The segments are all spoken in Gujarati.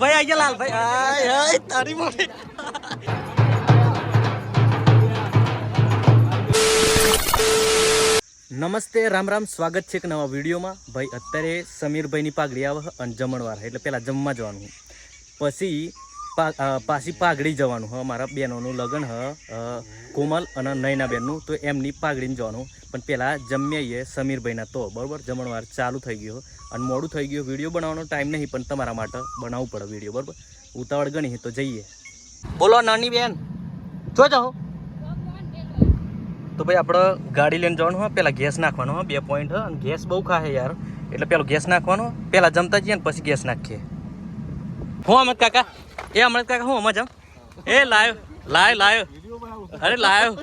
ભાઈ આઈ લાલ ભાઈ આય આય તારી મોટી નમસ્તે રામ રામ સ્વાગત છે એક નવા વિડીયોમાં ભાઈ અત્યારે સમીરભાઈની પાઘડી આવે અને જમણવાર એટલે પહેલાં જમવા જવાનું પછી પાછી પાઘડી જવાનું હ મારા બહેનોનું લગ્ન કોમલ અને નયનાબેનનું તો એમની પાઘડીને જવાનું પણ પહેલાં જમી આવીએ સમીરભાઈના તો બરાબર જમણવાર ચાલુ થઈ ગયો અને મોડું થઈ ગયું વિડીયો બનાવવાનો ટાઈમ નહીં પણ તમારા માટે બનાવવું પડે વિડીયો બરાબર ઉતાવળ ગણી તો જઈએ બોલો નાની બેન જો જાઓ તો ભાઈ આપણે ગાડી લઈને જવાનું હોય પહેલાં ગેસ નાખવાનો હોય 2 પોઈન્ટ અને ગેસ બહુ ખાય યાર એટલે પેલો ગેસ નાખવાનો પહેલાં જમતા જઈએ ને પછી ગેસ નાખીએ હું અમદ કાકા એ અમદ કાકા હું અમદ જાઉં એ લાયો અરે લાયો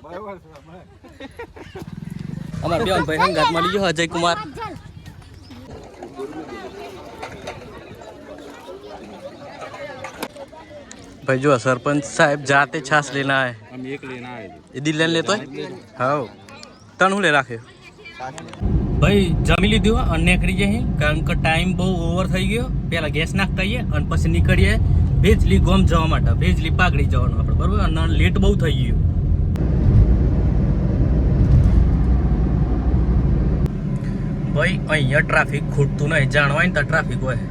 અમારા બેન ભાઈ હંગાત મળી ગયો અજય કુમાર भाई जो सरपंच साहब जाते छाछ लेना है हम एक लेना है ये दिल लेने लेतो है हाँ तन हूँ ले रखे भाई जमी लीधी हो और नेकड़ी जाए कारण का टाइम बहुत ओवर થઈ ગયો પહેલા ગેસ નાખતા આવીએ અને પછી નીકળીએ ભેજલી ગોમ જવા માટે ભેજલી પાઘડી જવાનું આપણે બરાબર અને લેટ બહુ થઈ ગયું ભાઈ અહીંયા ટ્રાફિક ખૂટતું નહીં જાણવાય ને તો ટ્રાફિક હોય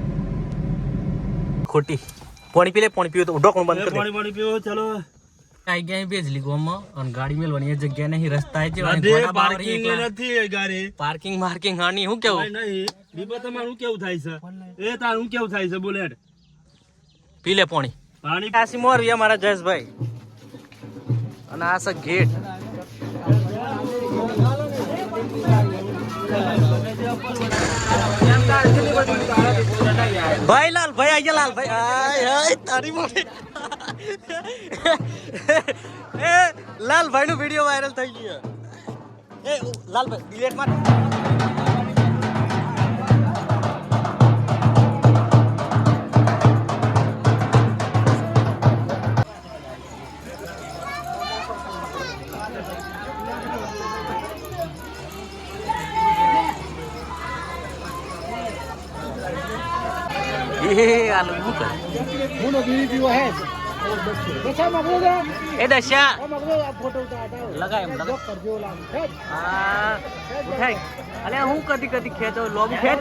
ખોટી पानी पी ले पानी पियो तो ढोकण बंद कर दे पानी पियो चलो आई गए भेजली गोमा और गाड़ी मेलवानी है जगह नहीं रास्ता है जे पार्किंग નથી ગાડી પાર્કિંગ માર્કિંગ હાની હું કેવું નહીં દીપા તમારું કેવું થાય છે એ તારું કેવું થાય છે બોલે પી લે પાણી આસી મોરવી અમારા જયેશભાઈ અને આ છે ગેટ भाई लाल भाई आइए लाल भाई आय तारी मोटी ए लाल भाई नो वीडियो वायरल થઈ ગયો એ લાલ ભાઈ ડિલીટ માર आलू बुकर मुनो वीडियो है देखा मगरो ए दशा फोटो लगा एम लगा कर जो लाग हां उठाई अले હું કદી કદી ખેતો લોગ ખેત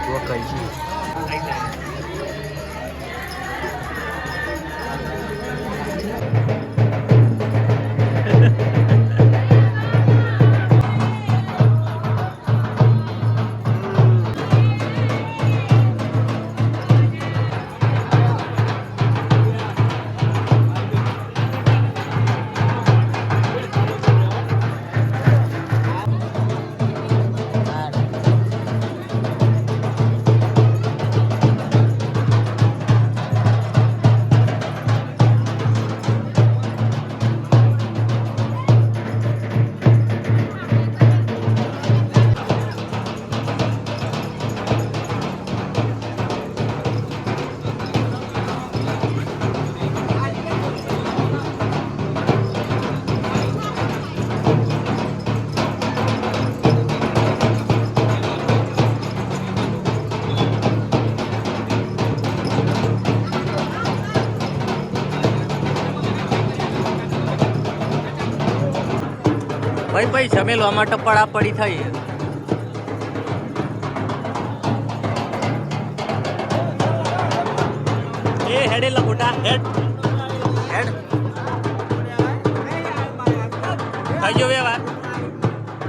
જો કઈ છે भाई भाई जमेलो માટે પડા પડી થઈ એ હેડે લગોટા હેડ હેડ આજો વેવા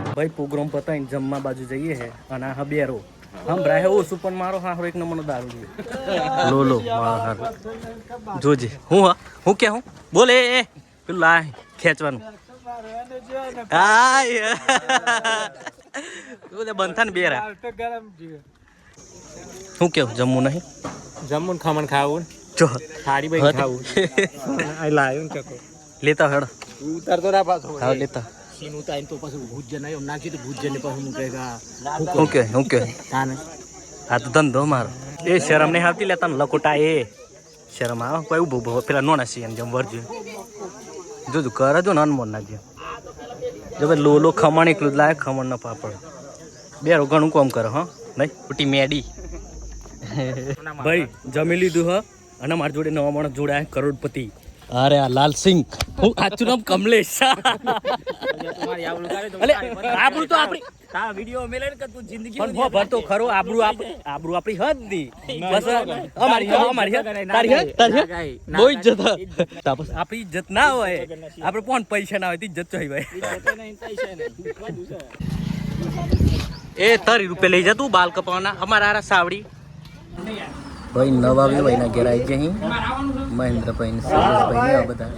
ભાઈ પ્રોગ્રામ પતાઈને જમવા બાજુ જઈએ હે અને આ બેરો હમ બ્રાહે ઓ સુપન મારો હારો એક નંબરનો દારૂ લો લો માર જોજે હું કે હું બોલે એ પેલું લાય ખેંચવાનું આય તું તે બંધન બેરા હું કેવું જમવું નહીં જમવું ખમણ ખાવું જો થાળી ભાઈ ખાવું આ લાયો ને કકો લેતા હેડ ઉતારતો ના પાછો હા લેતા સીન ઉતારીને તો પછી ભૂજ નહીં એમ નાખી તો ભૂજ ને પછી મૂકેગા ઓકે તાને આ તો ધંધો મારો એ શરમ નહીં આવતી લેતા લકોટા એ શરમ આવે કોઈ ઉભો પેલા નોણા સી એમ જમ વર્જ્યું જોજો કરે જો ને અનમોલ ના જે જો ભાઈ લોલો ખમણ એકલું જ લાવે ખમણ ના પાપડ બેરો ઘણું કામ કરે હા નહીં ઉટી મેડી ભાઈ જમી લીધું હ અને મારી જોડે નવા માણસ જોડાયા કરોડપતિ અરે આ લાલસિંહ હું આચું નામ કમલેશ અલે આબરૂ તો આપણી હા વિડિયો મેલે કે તું જિંદગી પણ હો ભરતો ખરો આબરૂ આપણી હદ ની બસ અમારી તારી બહુ ઇજ્જત તાપસ આપણી ઇજ્જત ના હોય આપણે કોણ પૈસા ના હોય તો ઇજ્જત ચોઈ ભાઈ એ 30 રૂપિયા લઈ જા તું બાલ કપાવાના અમારા આરા સાવડી ભાઈ નવા ભાઈ ના ઘેર આવી જઈ મહેન્દ્રભાઈ ને સુરેશભાઈ આ બધા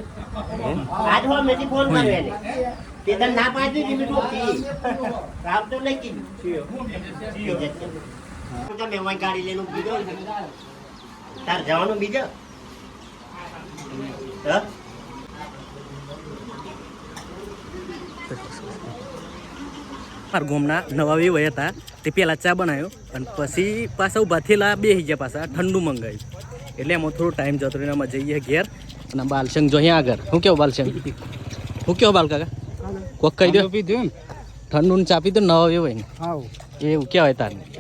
આજ હો મેથી ફોન કર્યો એને તે તને ના પાડી દીધી ટોપી રામ તો લઈ કીધું તમે વાય ગાડી લઈને બીજો તાર જવાનું બીજો હા મારા ગામના નવા વેવાઈ હતા તે પહેલાં ચા બનાવ્યો અને પછી પાછા ઊભા થયેલા બેસી ગયા પાછા ઠંડુ મંગાવ્યું એટલે એમાં થોડો ટાઈમ જતો રહીને અમે જઈએ ઘેર અને બાલસંગ જો અહીંયા આગળ શું કેવો બાલસંગ શું કેવો બાલ કાકા કોક કહી દો ઠંડુ ને ચા પીધો નવા વેવાઈ ને એવું કહેવાય તારે